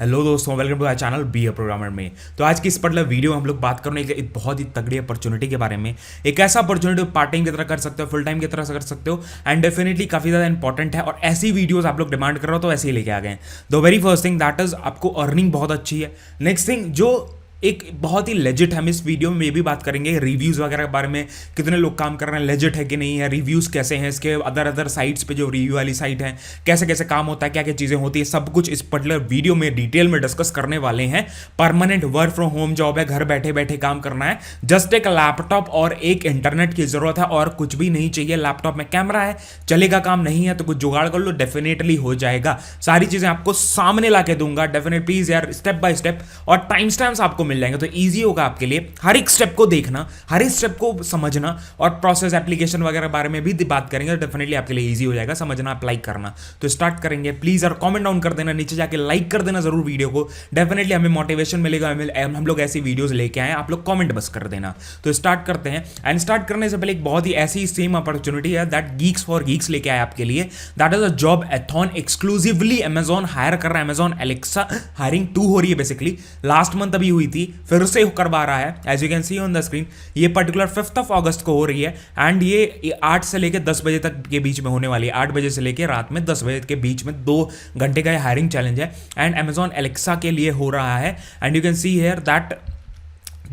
Hello दोस्तों, welcome to our channel be a programmer में। तो आज की इस पर्टिकुलर वीडियो में हम लोग बात करेंगे एक बहुत ही तगड़ी अपॉर्चुनिटी के बारे में। एक ऐसा अपॉर्चुनिटी पार्ट टाइम की तरह कर सकते हो, फुल टाइम की तरह से कर सकते हो, एंड डेफिनेटली काफी ज्यादा इंपॉर्टेंट है। और ऐसी वीडियोस आप लोग डिमांड कर रहे हो तो ऐसे ही लेके आ गए। The very first thing that is आपको अर्निंग बहुत अच्छी है। नेक्स्ट थिंग जो एक बहुत ही लेजिट, हम इस वीडियो में ये भी बात करेंगे रिव्यूज वगैरह के बारे में, कितने लोग काम कर रहे हैं, लेजिट है कि नहीं है, रिव्यूज कैसे हैं इसके, अदर साइट्स पे जो रिव्यू वाली साइट है कैसे कैसे काम होता है, क्या क्या चीजें होती है, सब कुछ इस पर्टिकुलर वीडियो में डिटेल में डिस्कस करने वाले हैं। Permanent work from home job है, घर बैठे बैठे काम करना है, जस्ट एक लैपटॉप और एक इंटरनेट की जरूरत है और कुछ भी नहीं चाहिए। लैपटॉप में कैमरा है, चलेगा, काम नहीं है तो कुछ जुगाड़ कर लो, डेफिनेटली हो जाएगा। सारी चीजें आपको सामने ला के दूंगा, डेफिनेट प्लीज यार, स्टेप बाय स्टेप, और टाइम स्टैम्प्स आपको मिल जाएंगे तो ईजी होगा आपके लिए हर एक स्टेप को देखना, हर एक स्टेप को समझना, और प्रोसेस एप्लीकेशन वगैरह बारे में भी बात करेंगे तो डेफिनेटली आपके लिए ईजी हो जाएगा समझना, अप्लाई करना। तो स्टार्ट करेंगे। प्लीज और कमेंट डाउन कर देना, नीचे जाके लाइक कर देना जरूर वीडियो को, डेफिनेटली हमें मोटिवेशन मिलेगा, हम लोग ऐसी वीडियोस लेके आए, आप लोग कमेंट बस कर देना। तो स्टार्ट करते हैं। एंड स्टार्ट करने से पहले एक बहुत ही ऐसी सेम अपॉर्चुनिटी है दैट गीक्स फॉर गीक्स लेके आए आपके लिए। That is a jobathon, exclusively Amazon hire कर रहा है। अमेजॉन एलेक्सा हायरिंग 2 हो रही है बेसिकली, लास्ट मंथ अभी हुई थी, फिर से करवा रहा है। As you can see on the screen, ये पर्टिकुलर 5 अगस्त को हो रही है एंड ये 8 से लेकर 10 बजे तक के बीच में होने वाली है। 8 बजे से लेकर रात में 10 बजे के बीच में 2 घंटे का हायरिंग चैलेंज है एंड अमेजॉन एलेक्सा के लिए हो रहा है। And you can see here that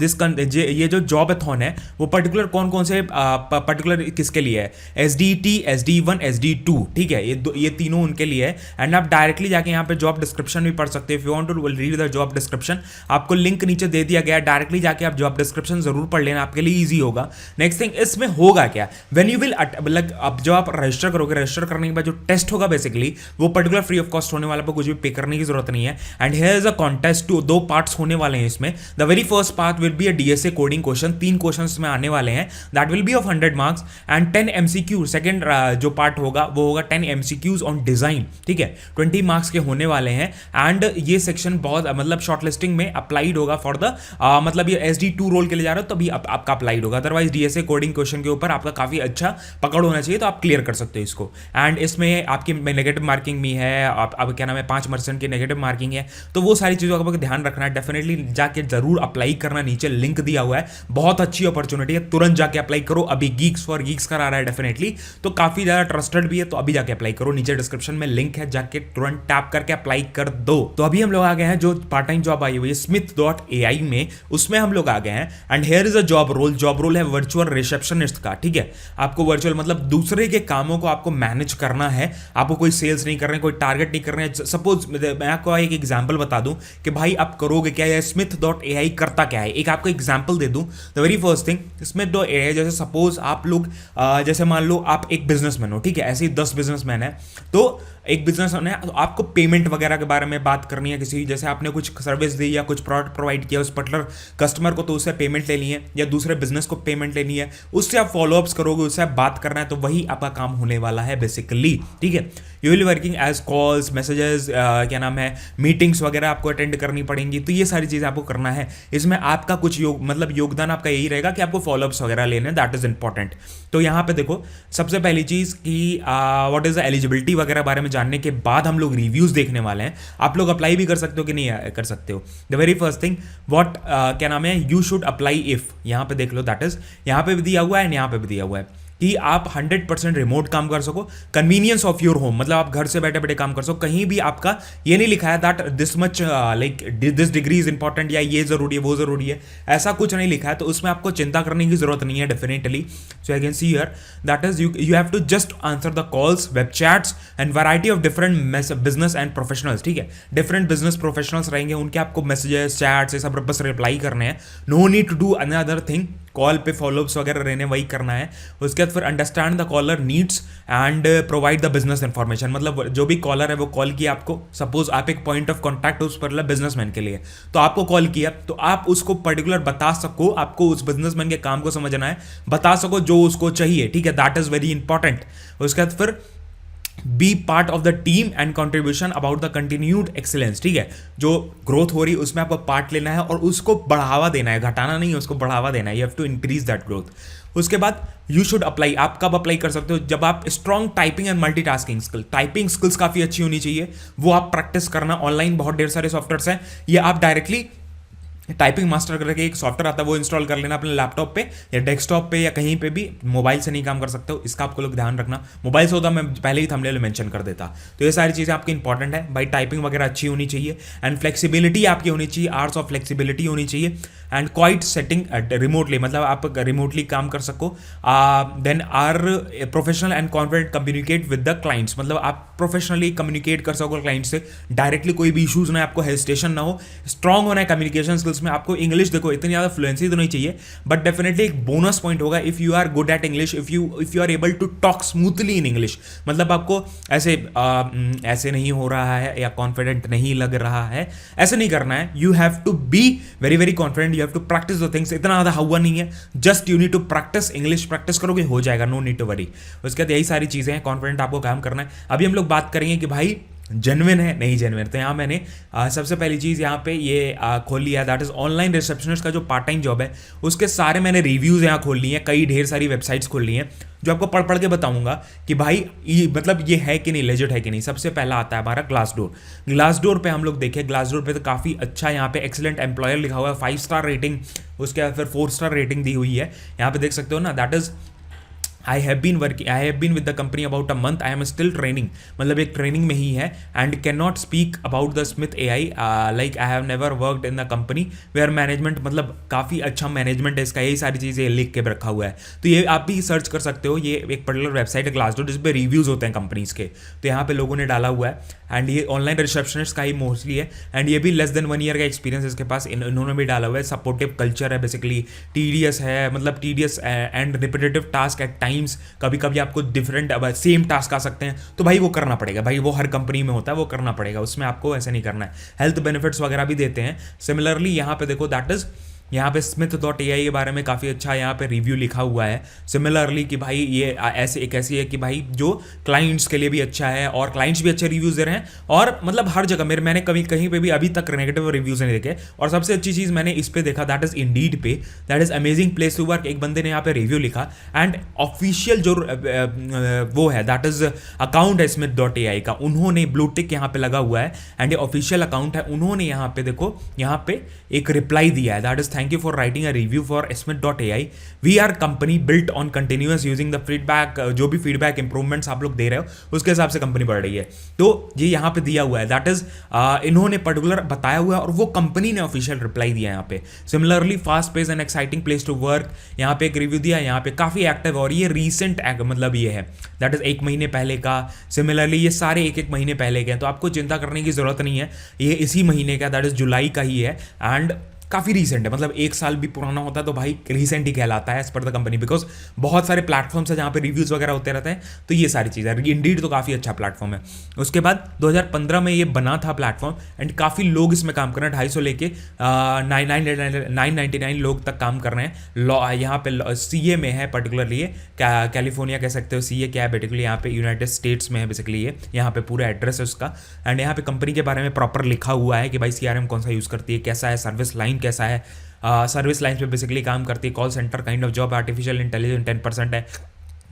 ये जो जॉब एथॉन है वो पर्टिकुलर कौन कौन से पर्टिकुलर किसके लिए है, SD1, SD1, SD2, ठीक है, ये तीनों उनके लिए है। एंड आप डायरेक्टली जाके यहाँ पे जॉब डिस्क्रिप्शन भी पढ़ सकते हो। If you want to read the job description, आपको लिंक नीचे दे दिया गया है, डायरेक्टली जाके आप जॉब डिस्क्रिप्शन जरूर पढ़ लेना, आपके लिए ईजी होगा। नेक्स्ट थिंग, इसमें होगा क्या, वेन यू विल अब जो आप रजिस्टर करोगे, रजिस्टर करने के बाद जो टेस्ट होगा बेसिकली वो पर्टिकुलर फ्री ऑफ कॉस्ट होने वाला, पर कुछ भी पे करने की जरूरत नहीं है। And here is a contest, 2 parts होने वाले हैं इसमें। The very first part will be a DSA coding question, 3 questions में आने वाले हैं, that will be of 100 marks and 10 MCQ। Second जो पार्ट होगा वो होगा 10 MCQs ऑन डिजाइन, ठीक है, 20 मार्क्स के होने वाले हैं। एंड ये सेक्शन बहुत मतलब शॉर्टलिस्टिंग में अप्लाइड होगा फॉर द मतलब ये SD2 रोल के लिए जा रहे हो तभी आपका अप्लाइड होगा। अदरवाइज DSA कोडिंग क्वेश्चन के ऊपर आपका काफी अच्छा पकड़ होना चाहिए तो आप क्लियर कर सकते हो इसको। एंड इसमें आपकी नेगेटिव मार्किंग भी है, आप क्या नाम है 5% की नेगेटिव मार्किंग है, तो वो सारी चीजों का ध्यान रखना है। डेफिनेटली जाके जरूर अप्लाई करना, नीचे लिंक दिया हुआ है, बहुत अच्छी अपॉर्चुनिटी है, तुरंत जाके अप्लाई करो। अभी गीक्स फॉर गीक्स करा रहा है डेफिनेटली, तो काफी ज्यादा ट्रस्टेड भी है, तो अभी जाके अप्लाई करो। नीचे डिस्क्रिप्शन में लिंक है, जाके तुरंत टैप करके अप्लाई कर दो। तो अभी हम लोग आ गए हैं जो पार्ट टाइम जॉब आई हुई है Smith.ai में, उसमें हम लोग आ गए हैं। And here is a job role है वर्चुअल रिसेप्शनिस्ट का, ठीक है। आपको वर्चुअल मतलब दूसरे के कामों को आपको मैनेज करना है, आपको कोई सेल्स नहीं कर रहे हैं, कोई टारगेट नहीं कर रहे हैं। सपोज मैं आपको एक एग्जांपल बता दूं कि भाई आप करोगे क्या, या Smith.ai करता क्या है, एक आपको एग्जांपल दे दूं। द वेरी फर्स्ट थिंग, इसमें तो ए है, जैसे सपोज आप लोग जैसे मान लो आप एक बिजनेसमैन हो, ठीक है, ऐसे ही 10 बिजनेसमैन है, तो एक बिजनेसमैन है तो आपको पेमेंट वगैरह के बारे में बात करनी है किसी, जैसे आपने कुछ सर्विस दी या कुछ प्रोडक्ट प्रोवाइड किया उस पर्टिकुलर कस्टमर को, तो उससे पेमेंट लेनी है, या दूसरे बिजनेस को पेमेंट लेनी है, उससे आप फॉलोअप्स करोगे, उससे आप बात करना है, तो वही आपका काम होने वाला है बेसिकली, ठीक है। You will working as calls, messages, क्या नाम है, मीटिंग्स वगैरह आपको अटेंड करनी पड़ेंगी, तो ये सारी चीजें आपको करना है। इसमें आपका कुछ योगदान आपका यही रहेगा कि आपको फॉलोअप्स वगैरह लेने, दैट इज इंपॉर्टेंट। तो यहाँ पे देखो, सबसे पहली चीज कि व्हाट इज द एलिजिबिलिटी वगैरह बारे में जानने के बाद हम लोग रिव्यूज देखने वाले हैं। आप लोग अप्लाई भी कर सकते हो कि नहीं कर सकते हो। The very first thing what क्या नाम है, यू शुड अप्लाई इफ, यहाँ पे देख लो, दैट इज यहाँ पे भी दिया हुआ है एंड यहाँ पे भी दिया हुआ है कि आप 100% रिमोट काम कर सको, कन्वीनियंस ऑफ योर होम, मतलब आप घर से बैठे बैठे काम कर सको। कहीं भी आपका ये नहीं लिखा है that this much like this degree is important, या ये जरूरी है वो जरूरी है, ऐसा कुछ नहीं लिखा है, तो उसमें आपको चिंता करने की जरूरत नहीं है definitely. So I can see here that is you have to just answer the calls, web chats and variety of different business and professionals, ठीक है, डिफरेंट बिजनेस प्रोफेशनल्स रहेंगे, उनके आपको मैसेजेस, चैट्स, ये सब बस रिप्लाई करने हैं। No need to do another thing, call पे फॉलोअप्स वगैरह रहने वही करना है। उसके बाद फिर understand the caller needs and provide the business information, मतलब जो भी कॉलर है वो कॉल किया आपको, सपोज आप एक पॉइंट ऑफ कॉन्टैक्ट उस पर बिजनेसमैन के लिए, तो आपको कॉल किया, तो आप उसको पर्टिकुलर बता सको, आपको उस बिजनेसमैन के काम को समझना है, बता सको जो उसको चाहिए, ठीक है, दैट इज वेरी इंपॉर्टेंट। उसके बाद फिर be part of the team and contribution about the continued excellence, ठीक है। जो ग्रोथ हो रही है उसमें आपको पार्ट लेना है और उसको बढ़ावा देना है, घटाना नहीं है, उसको बढ़ावा देना है। You have to increase that growth. उसके बाद यू शुड अप्लाई, आप कब अप्लाई कर सकते हो, जब आप strong typing and multitasking skill, typing skills काफ़ी अच्छी होनी चाहिए, वो आप प्रैक्टिस करना। ऑनलाइन बहुत ढेर सारे सॉफ्टवेयर्स हैं, ये आप डायरेक्टली टाइपिंग मास्टर करके एक सॉफ्टवेयर आता है, वो इंस्टॉल कर लेना अपने लैपटॉप पे या डेस्कटॉप पे या कहीं पे भी। मोबाइल से नहीं काम कर सकते हो, इसका आपको लोग ध्यान रखना। मोबाइल से होता मैं पहले ही थंबनेल में मेंशन कर देता। तो ये सारी चीज़ें आपकी इंपॉर्टेंट है भाई। टाइपिंग वगैरह अच्छी होनी चाहिए एंड फ्लेक्सिबिलिटी आपकी होनी चाहिए, आर्ट्स ऑफ फ्लेक्सिबिलिटी होनी चाहिए एंड क्वाइट सेटिंग रिमोटली, मतलब आप रिमोटली काम कर सको। Then are professional and confident communicate with the clients, मतलब आप प्रोफेशनली कम्युनिकेट कर सको क्लाइंट से डायरेक्टली, कोई भी इशूज ना, आपको हेजिटेशन ना हो। स्ट्रांग होना है कम्युनिकेशन स्किल्स में। आपको इंग्लिश देखो इतनी ज़्यादा फ्लुएंसी तो नहीं चाहिए, बट डेफिनेटली एक बोनस पॉइंट होगा if you are good at English, if you are able to talk smoothly in English. मतलब आपको ऐसे नहीं हो रहा है या कॉन्फिडेंट नहीं लग रहा है, ऐसे नहीं करना है। You have to be very very confident, you have to practise the things. इतना ज़्यादा हुआ नहीं है, just you need to practise. English practise करोगे हो जाएगा, नो नीड टू वरी। उसके बाद यही सारी चीज़ें हैं, कॉन्फिडेंट आपको काम करना है। अभी हम लोग बात करेंगे कि भाई जेन्युइन है नहीं जेन्युइन। तो यहाँ मैंने सबसे पहली चीज़ यहाँ पे ये खोल लिया, दैट इज ऑनलाइन रिसेप्शनिस्ट का जो पार्ट टाइम जॉब है, उसके सारे मैंने रिव्यूज़ यहाँ खोल लिए हैं, कई ढेर सारी वेबसाइट्स खोल ली हैं, जो आपको पढ़ पढ़ के बताऊंगा कि भाई मतलब ये है कि नहीं, लेजिट है कि नहीं। सबसे पहला आता है हमारा ग्लासडोर। ग्लासडोर पे हम लोग देखें, ग्लासडोर पे तो काफ़ी अच्छा यहाँ पे एक्सीलेंट एम्प्लॉयर लिखा हुआ है, 5 स्टार रेटिंग, उसके बाद फिर 4 स्टार रेटिंग दी हुई है। यहाँ पे देख सकते हो ना, that is I have been with the company about a month, I am still training, मतलब एक ट्रेनिंग में ही है। And can not speak about the Smith AI, like I have never worked in the company where management, मतलब काफ़ी अच्छा management है इसका, यही सारी चीज़ें लिख के रखा हुआ है। तो ये आप भी सर्च कर सकते हो, ये एक पर्टिकुलर वेबसाइट है ग्लासडोर, जिस पे रिव्यूज़ होते हैं कंपनीज़ के। तो यहाँ पे लोगों ने डाला हुआ है एंड ये ऑनलाइन रिसेप्शनिस्ट का ही मोस्टली है एंड ये भी लेस देन 1 ईयर का एक्सपीरियंस इसके पास, इन्होंने भी डाला हुआ है। सपोर्टिव कल्चर है बेसिकली, टीडियस है, मतलब tedious and repetitive task at times, कभी कभी आपको डिफरेंट सेम टास्क आ सकते हैं, तो भाई वो करना पड़ेगा, भाई वो हर कंपनी में होता है, वो करना पड़ेगा, उसमें आपको ऐसे नहीं करना है। हेल्थ बेनिफिट्स वगैरह भी देते हैं। सिमिलरली यहाँ पे देखो, दैट इज यहाँ पे smith.ai के बारे में काफ़ी अच्छा यहाँ पे रिव्यू लिखा हुआ है। सिमिलरली कि भाई ये ऐसे एक ऐसी है कि भाई जो क्लाइंट्स के लिए भी अच्छा है और क्लाइंट्स भी अच्छे रिव्यूज़ दे रहे हैं, और मतलब हर जगह मैंने कभी कहीं पे भी अभी तक नेगेटिव रिव्यूज़ नहीं देखे। और सबसे अच्छी चीज़ मैंने इस पे देखा, दैट इज़ इंडीड पे, that is amazing place to work. एक बंदे ने यहाँ पे रिव्यू लिखा एंड ऑफिशियल जो वो है, दैट इज़ अकाउंट है smith.ai का, उन्होंने ब्लू टिक यहाँ पे लगा हुआ है एंड ये ऑफिशियल अकाउंट है। उन्होंने यहाँ पे देखो, यहाँ पे एक रिप्लाई दिया है, that is thank you for writing a review for smith.ai, we are company built on continuous using the feedback, जो भी फीडबैक इंप्रूवमेंट्स आप लोग दे रहे हो उसके हिसाब से कंपनी बढ़ रही है। तो ये यहाँ पे दिया हुआ है, दैट इज इन्होंने पर्टिकुलर बताया हुआ है और वो कंपनी ने ऑफिशियल रिप्लाई दिया है यहाँ पे। Similarly fast pace and exciting place to work, यहाँ पे एक रिव्यू दिया है, यहाँ पे काफ़ी एक्टिव, और ये रीसेंट मतलब ये है, दैट इज 1 महीने पहले का। सिमिलरली ये सारे 1 महीने पहले के हैं, तो आपको चिंता करने की जरूरत नहीं है, ये इसी महीने का, दैट इज जुलाई का ही है एंड काफ़ी रीसेंट है, मतलब 1 साल भी पुराना होता है तो भाई रीसेंट ही कहलाता है as per the company, because बहुत सारे प्लेटफॉर्म्स है जहाँ पे रिव्यूज़ वगैरह होते रहते हैं। तो ये सारी चीज़ है, इंडीड तो काफ़ी अच्छा प्लेटफॉर्म है। उसके बाद 2015 में ये बना था प्लेटफॉर्म एंड काफ़ी लोग इसमें काम कर रहे हैं, 250 लेके 999 लोग तक काम कर रहे हैं। लॉ यहाँ पे CA में है पर्टिकुलरली, ये कैलिफोर्निया कह सकते हो। CA क्या है बेसिकली, यहाँ पे यूनाइटेड स्टेट्स में है बेसिकली ये, यहाँ पे पूरा एड्रेस है उसका एंड यहाँ पे कंपनी के बारे में प्रॉपर लिखा हुआ है कि भाई CRM कौन सा यूज़ करती है, कैसा है, सर्विस लाइन कैसा है। सर्विस लाइन पे बेसिकली काम करती है, call centre kind of job, artificial intelligence 10% है,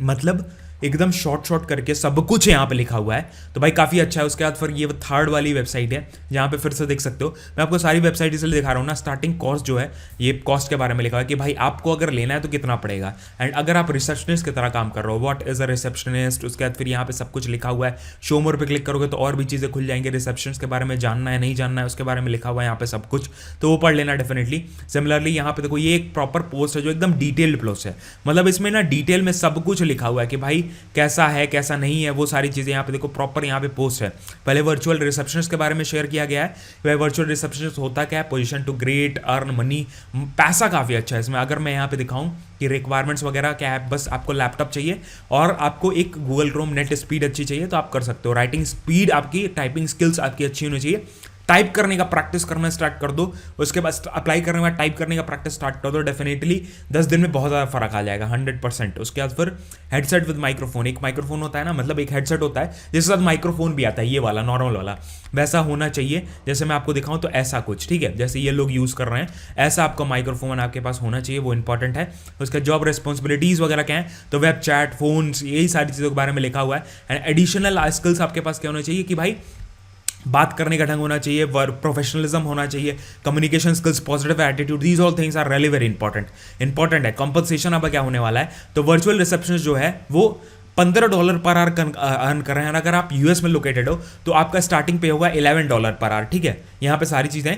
मतलब एकदम शॉर्ट करके सब कुछ यहाँ पे लिखा हुआ है। तो भाई काफ़ी अच्छा है। उसके बाद फिर ये थर्ड वाली वेबसाइट है जहाँ पे फिर से देख सकते हो, मैं आपको सारी वेबसाइट इसलिए दिखा रहा हूँ ना। स्टार्टिंग कॉस्ट जो है, ये कॉस्ट के बारे में लिखा हुआ है कि भाई आपको अगर लेना है तो कितना पड़ेगा, एंड अगर आप रिसेप्शनिस्ट की तरह काम कर रहे हो, व्हाट इज अ रिसेप्शनिस्ट। उसके बाद फिर यहाँ पे सब कुछ लिखा हुआ है। शो मोर पे क्लिक करोगे तो और भी चीज़ें खुल जाएंगे, रिसेप्शनिस्ट के बारे में जानना है नहीं जानना है उसके बारे में लिखा हुआ है यहाँ पे सब कुछ, तो वो पढ़ लेना डेफिनेटली। सिमिलरली यहाँ पे देखो, ये एक प्रॉपर पोस्ट है जो एकदम डिटेल्ड पोस्ट है, मतलब इसमें ना डिटेल में सब कुछ लिखा हुआ है कि भाई कैसा है कैसा नहीं है, वो सारी चीज़ें यहाँ पे देखो प्रॉपर यहाँ पे पोस्ट है। पहले वर्चुअल रिसेप्शनिस्ट के बारे में शेयर किया गया है, वह वर्चुअल रिसेप्शनिस्ट होता क्या है, position to great earn money, पैसा काफ़ी अच्छा है इसमें। अगर मैं यहाँ पे दिखाऊं कि रिक्वायरमेंट्स वगैरह क्या है, बस आपको लैपटॉप चाहिए और आपको एक गूगल क्रोम नेट स्पीड अच्छी चाहिए तो आप कर सकते हो। राइटिंग स्पीड आपकी, टाइपिंग स्किल्स आपकी अच्छी होनी चाहिए, टाइप करने का प्रैक्टिस करना स्टार्ट कर दो, उसके बाद अप्लाई करने के बाद टाइप करने का प्रैक्टिस स्टार्ट कर दो, डेफिनेटली 10 दिन में बहुत ज़्यादा फर्क आ जाएगा 100%। उसके बाद फिर हेडसेट विद माइक्रोफोन, एक माइक्रोफोन होता है ना, मतलब एक हेडसेट होता है जिसके साथ माइक्रोफोन भी आता है, ये वाला नॉर्मल वाला, वैसा होना चाहिए। जैसे मैं आपको दिखाऊं तो ऐसा कुछ, ठीक है, जैसे ये लोग यूज़ कर रहे हैं ऐसा आपका माइक्रोफोन आपके पास होना चाहिए, वो इंपॉर्टेंट है। उसका जॉब रिस्पॉन्सिबिलिटीज़ वगैरह क्या है, तो वेब चैट, फोन्स, यही सारी चीज़ों के बारे में लिखा हुआ है। एंड एडिशनल स्किल्स आपके पास क्या होना चाहिए कि भाई बात करने का ढंग होना चाहिए, वर्क प्रोफेशनलिज्म होना चाहिए, communication skills, positive attitude, these all things are really very important है। कंपनसेशन अब क्या होने वाला है, तो वर्चुअल रिसेप्शनिस्ट जो है वो $15 पर आवर अर्न कर रहे हैं। अगर आप यूएस में लोकेटेड हो तो आपका स्टार्टिंग पे होगा $11 पर आवर, ठीक है। यहाँ पे सारी चीज़ें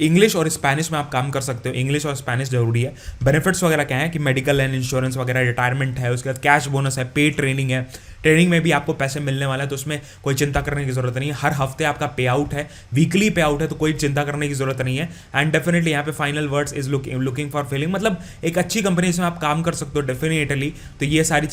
इंग्लिश और स्पेनिश में आप काम कर सकते हो, इंग्लिश और स्पेनिश जरूरी है। बेनिफिट्स वगैरह क्या है कि मेडिकल एंड इंश्योरेंस वगैरह, रिटायरमेंट है, उसके बाद कैश बोनस है, पेड ट्रेनिंग है, ट्रेनिंग में भी आपको पैसे मिलने वाला है, तो उसमें कोई चिंता करने की जरूरत नहीं है। हर हफ्ते आपका पे आउट है, वीकली पे आउट है, तो कोई चिंता करने की जरूरत नहीं है। एंड डेफिनेटली यहाँ पे final words is looking for filling, मतलब एक अच्छी कंपनी में आप काम कर सकते हो डेफिनेटली। तो ये सारी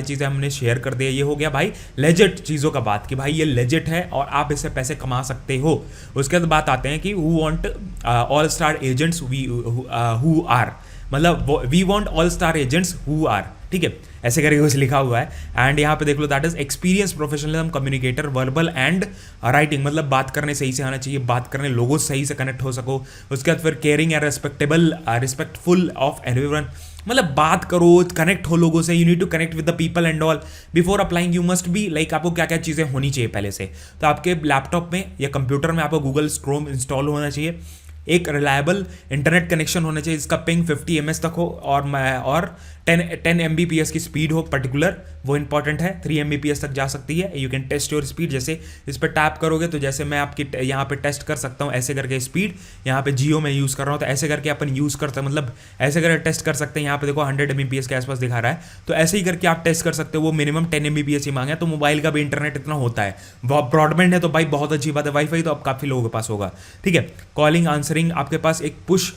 चीज़ें हमने शेयर कर दिया। ये हो गया भाई लेजिट चीज़ों का बात कि भाई ये लेजिट है और आप इससे पैसे कमा सकते हो। उसके बाद बात आते हैं कि who want all star agents who are, मतलब we want all star agents who are, ठीक है, ऐसे करके कुछ लिखा हुआ है। एंड यहाँ पे देख लो, that is experience, professionalism, communicator, verbal and writing, मतलब बात करने सही से आना चाहिए, बात करने लोगों से सही से कनेक्ट हो सको। उसके बाद फिर caring and respectful of everyone, मतलब बात करो, कनेक्ट हो लोगों से, you need to connect with the people and all. Before applying you must be like, आपको क्या क्या चीज़ें होनी चाहिए पहले से, तो आपके लैपटॉप में या कंप्यूटर में आपको गूगल क्रोम इंस्टॉल होना चाहिए, एक रिलायबल इंटरनेट कनेक्शन होना चाहिए जिसका पिंग 50 ms तक हो, और 10 Mbps की स्पीड हो पर्टिकुलर, वो इंपॉर्टेंट है। 3 Mbps तक जा सकती है। You can test your speed, जैसे इस पर टैप करोगे तो जैसे मैं आपकी यहाँ पे टेस्ट कर सकता हूँ ऐसे करके स्पीड, यहाँ पे जियो में यूज़ कर रहा हूँ तो ऐसे करके अपन यूज़ करते हैं, मतलब ऐसे करके टेस्ट कर सकते हैं। यहाँ पे देखो 100 Mbps के आसपास दिखा रहा है, तो ऐसे ही करके आप टेस्ट कर सकते हो। वो मिनिमम 10 Mbps ही मांगे, तो मोबाइल का भी इंटरनेट इतना होता है। ब्रॉडबैंड है तो भाई बहुत अच्छी बात है, वाईफाई तो अब काफ़ी लोगों के पास होगा, ठीक है। कॉलिंग, आंसरिंग, आपके पास एक पुश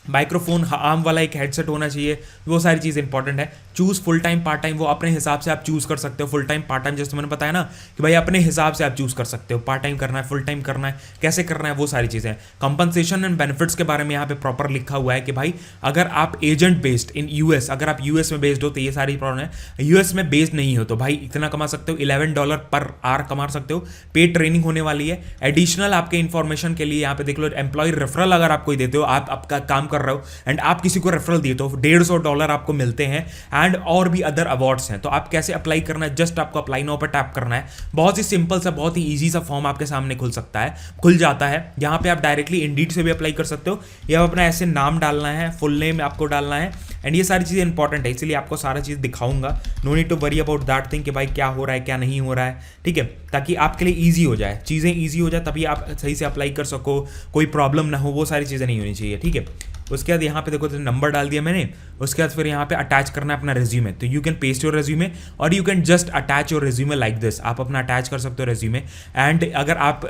माइक्रोफोन, आर्म वाला एक हेडसेट होना चाहिए, वो सारी चीज़ इंपॉर्टेंट है। Choose full time part time, वो अपने हिसाब से आप चूज़ कर सकते हो। फुल टाइम पार्ट टाइम जैसे मैंने बताया ना कि भाई अपने हिसाब से आप चूज़ कर सकते हो, पार्ट टाइम करना है, फुल टाइम करना है, कैसे करना है, वो सारी चीज़ें। कंपनसेशन एंड बेनिफिट्स के बारे में यहाँ पे प्रॉपर लिखा हुआ है कि भाई अगर आप एजेंट बेस्ड इन यूएस, अगर आप यूएस में बेस्ड हो तो ये सारी प्रॉब्लम है। यूएस में बेस्ड नहीं हो तो भाई इतना कमा सकते हो, $11 पर आवर कमा सकते हो। पेड ट्रेनिंग होने वाली है। एडिशनल आपके इन्फॉर्मेशन के लिए यहाँ पे देख लो, एम्प्लॉय रेफरल अगर आप कोई देते हो, आप आपका काम कर रहे हो एंड आप किसी को रेफरल दिए तो $150 आपको मिलते हैं। एंड और भी अदर अवार्ड्स हैं। तो आप कैसे अप्लाई करना है, जस्ट आपको अप्लाई नाउ पर टैप करना है। बहुत ही सिंपल सा, बहुत ही ईजी सा फॉर्म आपके सामने खुल जाता है। यहाँ पे आप डायरेक्टली इंडीड से भी अप्लाई कर सकते हो, या अपना ऐसे नाम डालना है, फुल नेम आपको डालना है। एंड ये सारी चीज़ें इंपॉर्टेंट है, इसलिए आपको सारा चीज़ दिखाऊंगा। No need to worry about that thing कि भाई क्या हो रहा है क्या नहीं हो रहा है, ठीक है, ताकि आपके लिए ईजी हो जाए, चीज़ें ईजी हो जाए, तभी आप सही से अप्लाई कर सको, कोई प्रॉब्लम ना हो, वो सारी चीज़ें नहीं होनी चाहिए, ठीक है। उसके बाद यहाँ पे देखो तो नंबर डाल दिया मैंने। उसके बाद फिर यहाँ पे अटैच करना है अपना रेज्यूमे, तो you can paste your resume और you can just attach your resume like this. आप अपना अटैच कर सकते हो रेज्यूमे। एंड अगर आप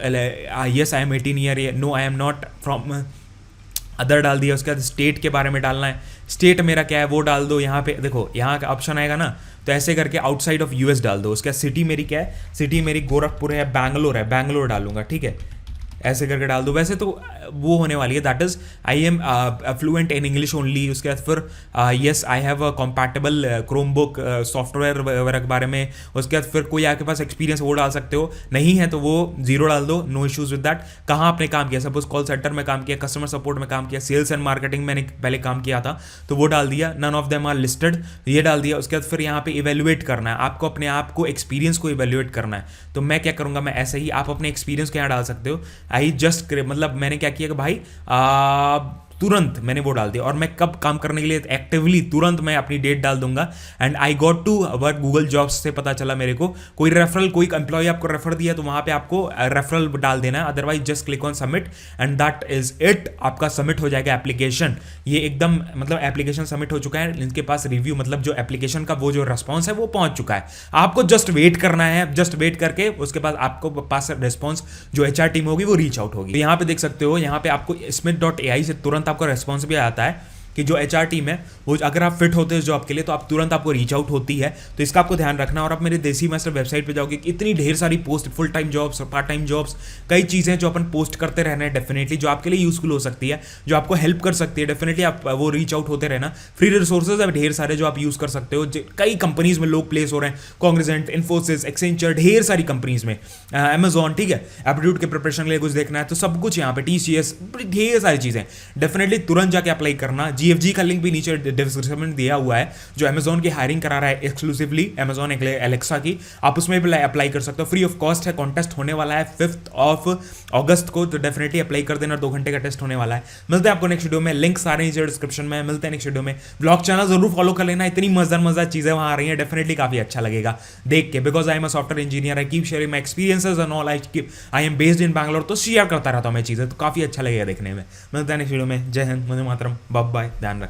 yes I am 18 year, no I am not from other डाल दिया। उसके बाद स्टेट के बारे में डालना है, स्टेट मेरा क्या है वो डाल दो। यहाँ पे देखो यहाँ का ऑप्शन आएगा ना, तो ऐसे करके आउटसाइड ऑफ यूएस डाल दो। उसके बाद सिटी मेरी क्या है, सिटी मेरी गोरखपुर है, बैंगलोर डालूंगा, ठीक है, ऐसे करके डाल दो। वैसे तो वो होने वाली है, that is I am fluent in English only. उसके बाद फिर yes I have a compatible Chromebook software वगैरह के बारे में। उसके बाद फिर कोई आपके पास एक्सपीरियंस वो डाल सकते हो, नहीं है तो वो 0 डाल दो, नो इश्यूज विद दैट। कहाँ आपने काम किया, सपोज कॉल सेंटर में काम किया, कस्टमर सपोर्ट में काम किया, सेल्स एंड मार्केटिंग मैंने पहले काम किया था तो वो डाल दिया। None of them are listed, ये डाल दिया। उसके बाद फिर यहाँ पे इवेल्युएट करना है आपको, अपने आप को एक्सपीरियंस को इवेल्युएट करना है। तो मैं क्या करूँगा, मैं ऐसे ही आप अपने एक्सपीरियंस को यहाँ डाल सकते हो। आई जस्ट मतलब मैंने क्या किया कि भाई तुरंत मैंने वो डाल दिया, और मैं कब काम करने के लिए एक्टिवली तुरंत मैं अपनी डेट डाल दूंगा। And I got to work Google jobs से पता चला मेरे को, कोई रेफरल, कोई एम्प्लॉय आपको रेफर दिया तो वहां पे आपको रेफरल डाल देना है, otherwise just click on submit and that is it. आपका सबमिट हो जाएगा एप्लीकेशन। ये एकदम मतलब एप्लीकेशन सबमिट हो चुका है, इनके पास रिव्यू मतलब जो एप्लीकेशन का वो जो रिस्पॉन्स है वो पहुंच चुका है। आपको जस्ट वेट करना है, जस्ट वेट करके उसके बाद आपको पास रिस्पॉन्स जो HR टीम होगी वो रीच आउट होगी। तो यहाँ पे देख सकते हो, यहाँ पे आपको smith.ai से तुरंत आपको रेस्पॉन्स भी आता है। कि जो HR टीम है वो अगर आप फिट होते हो इस जॉब के लिए तो आप तुरंत आपको रीच आउट होती है। तो इसका आपको ध्यान रखना। और आप मेरे देसी मास्टर वेबसाइट पे जाओगे, इतनी ढेर सारी post, full time jobs, part time jobs, कई चीज़ें जो अपन पोस्ट करते रहना है डेफिनेटली, जो आपके लिए यूजफुल हो सकती है, जो आपको हेल्प कर सकती है। डेफिनेटली आप वो रीच आउट होते रहना। फ्री रिसोर्सेज है ढेर सारे जो आप यूज़ कर सकते हो। कई कंपनीज में लोग प्लेस हो रहे हैं, कॉन्ग्रेजेंट, इन्फोसिस, एक्सेंचर, ढेर सारी कंपनीज में, अमेजॉन, ठीक है। एप्टीट्यूड के प्रिपरेशन के लिए कुछ देखना है तो सब कुछ यहाँ पे, TCS, ढेर सारी चीज़ें। डेफिनेटली तुरंत जाके अप्लाई करना। GFG का लिंक भी नीचे डिस्क्रिप्शन में दिया हुआ है, जो अमेजॉन की हायरिंग करा रहा है एक्सक्लूसिवली अमेजॉन एलेक्सा की। आप उसमें भी अप्लाई कर सकते हो, फ्री ऑफ कॉस्ट है। कॉन्टेस्ट होने वाला है 5 अगस्त को, तो डेफिनेटली अप्लाई कर देना। 2 घंटे का टेस्ट होने वाला है। मिलते हैं आपको नेक्स्ट वीडियो में, लिंक सारे नीचे डिस्क्रिप्शन में। मिलते हैं नेक्स्ट वीडियो में। ब्लॉग चैनल जरूर फॉलो कर लेना, इतनी मजेदार चीजें वहां आ रही हैं, डेफिनेटली काफी अच्छा लगेगा देख के। Because I am a software engineer, I keep sharing my experiences and all, I am based in Bangalore, तो शेयर करता रहता हूँ मैं चीजें, तो काफी अच्छा लगेगा देखने में। मिलते हैं नेक्स्ट वीडियो में। जय हिंद, वंदे मातरम, बाय बाय, ध्यान रख।